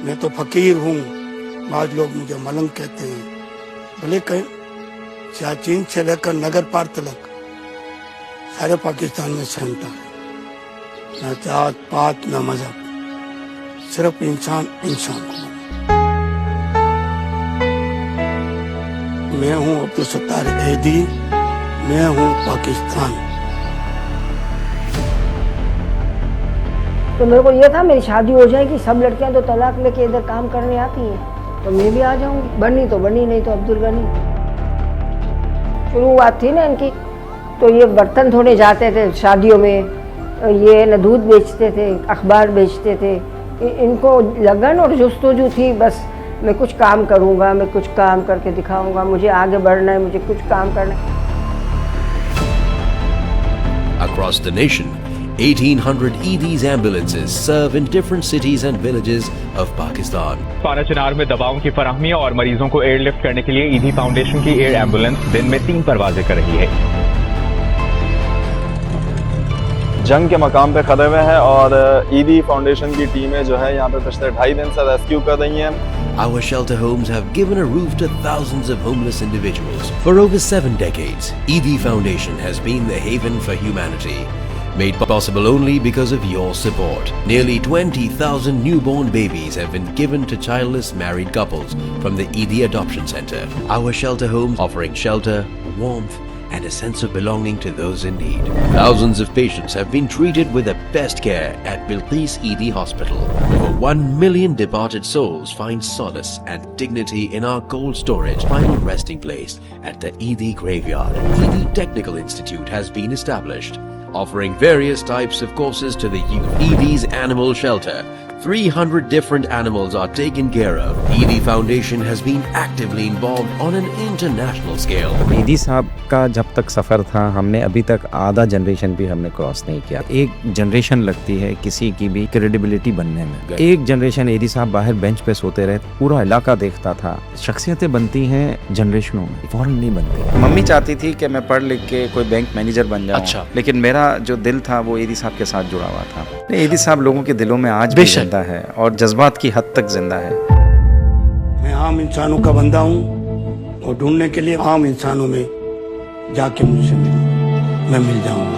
मैं तो फकीर हूँ, बाद लोग मुझे मलंग कहते हैं। भले कहीं सियाचिन से लेकर नगर पार तक सारे पाकिस्तान में सहमता है। न जात पात न मजहब, सिर्फ इंसान इंसान को। मैं हूँ अब्दुल सत्तार ऐदी, मैं हूँ पाकिस्तान। तो मेरे को ये था मेरी शादी हो जाएगी, सब लड़कियां तो तलाक लेके इधर काम करने आती हैं, तो मैं भी आ जाऊंगी। बनी तो बनी, नहीं तो अब्दुल गनी। शुरुआत थी ना इनकी, तो ये बर्तन धोने जाते थे शादियों में, ये न दूध बेचते थे, अखबार बेचते थे। इनको लगन और जुस्तजू थी, बस मैं कुछ काम करूंगा, मैं कुछ काम करके दिखाऊंगा, मुझे आगे बढ़ना है, मुझे कुछ काम करना है। Across the nation, 1,800 ED's ambulances serve in different cities and villages of Pakistan. पारा चिनार में दवाओं की फराहमी और मरीजों को एयरलिफ्ट करने के लिए ईदी फाउंडेशन की एयर एम्बुलेंस दिन में 3 परवाजें कर रही है। जंग के मकाम पे खड़े हुए हैं और ईदी फाउंडेशन की टीमें जो है यहाँ पे पिछले 2.5 दिन से रेस्क्यू कर रही हैं। Our shelter homes have given a roof to thousands of homeless individuals. For over 7 decades, ED Foundation has been the haven for humanity. Made possible only because of your support. Nearly 20,000 newborn babies have been given to childless married couples from the ED Adoption Center. Our shelter homes offering shelter, warmth, and a sense of belonging to those in need. Thousands of patients have been treated with the best care at Bilqis ED Hospital. Over 1 million departed souls find solace and dignity in our cold storage final resting place at the ED Graveyard. ED Technical Institute has been established, offering various types of courses to the youth. ED's Animal Shelter. 300 different animals are taken care of. ED Foundation has been actively involved on an international scale. ईदी साहब का जब तक सफ़र था, हमने अभी तक आधा जनरेशन भी हमने क्रॉस नहीं किया। एक जनरेशन लगती है किसी की भी क्रेडिबिलिटी बनने में। एक जनरेशन ईदी साहब बाहर बेंच पे सोते रहे, पूरा इलाका देखता था। शख्सियतें बनती हैं जनरेशनों में, फौरन नहीं बनती। मम्मी चाहती थी कि मैं पढ़ लिख के कोई बैंक मैनेजर बन जाऊं। अच्छा। लेकिन मेरा जो दिल था वो ईदी साहब के साथ जुड़ा हुआ था। ईदी साहब लोगों के दिलों में आज भी जिंदा है और जज्बात की हद तक जिंदा है। मैं आम इंसानों का बंदा हूँ और ढूंढने के लिए आम इंसानों में जाके मुझसे मैं मिल जाऊंगा।